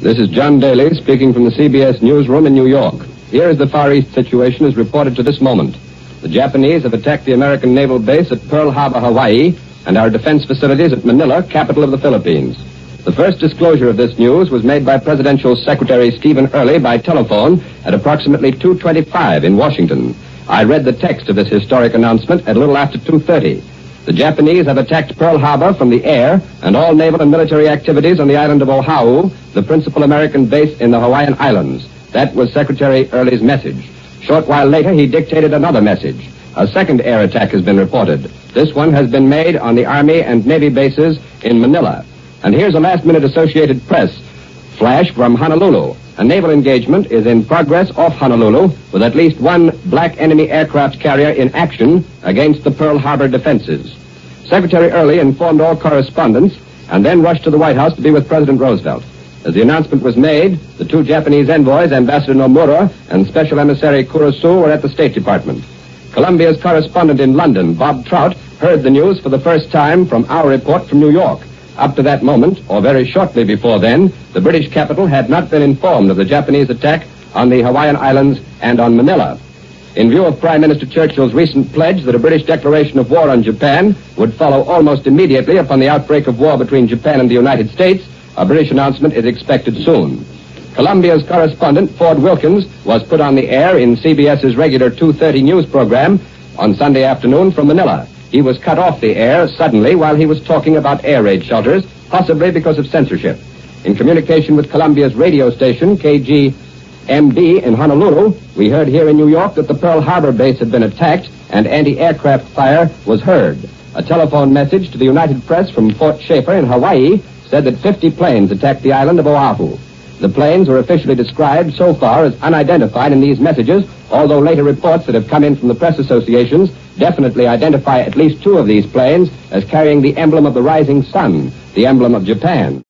This is John Daly speaking from the CBS newsroom in New York. Here is the Far East situation as reported to this moment. The Japanese have attacked the American Naval Base at Pearl Harbor, Hawaii, and our defense facilities at Manila, capital of the Philippines. The first disclosure of this news was made by Presidential Secretary Stephen Early by telephone at approximately 2:25 in Washington. I read the text of this historic announcement at a little after 2:30. The Japanese have attacked Pearl Harbor from the air, and all naval and military activities on the island of Oahu, the principal American base in the Hawaiian Islands. That was Secretary Early's message. Short while later, he dictated another message. A second air attack has been reported. This one has been made on the Army and Navy bases in Manila. And here's a last-minute Associated Press flash from Honolulu. A naval engagement is in progress off Honolulu with at least one black enemy aircraft carrier in action against the Pearl Harbor defenses. Secretary Early informed all correspondents and then rushed to the White House to be with President Roosevelt. As the announcement was made, the two Japanese envoys, Ambassador Nomura and Special Emissary Kurosu, were at the State Department. Columbia's correspondent in London, Bob Trout, heard the news for the first time from our report from New York. Up to that moment, or very shortly before then, the British capital had not been informed of the Japanese attack on the Hawaiian Islands and on Manila. In view of Prime Minister Churchill's recent pledge that a British declaration of war on Japan would follow almost immediately upon the outbreak of war between Japan and the United States, a British announcement is expected soon. Columbia's correspondent, Ford Wilkins, was put on the air in CBS's regular 2:30 news program on Sunday afternoon from Manila. He was cut off the air suddenly while he was talking about air raid shelters, possibly because of censorship. In communication with Columbia's radio station, KGMB in Honolulu, we heard here in New York that the Pearl Harbor base had been attacked and anti-aircraft fire was heard. A telephone message to the United Press from Fort Schaefer in Hawaii said that 50 planes attacked the island of Oahu. The planes were officially described so far as unidentified in these messages, although later reports that have come in from the press associations definitely identify at least two of these planes as carrying the emblem of the rising sun, the emblem of Japan.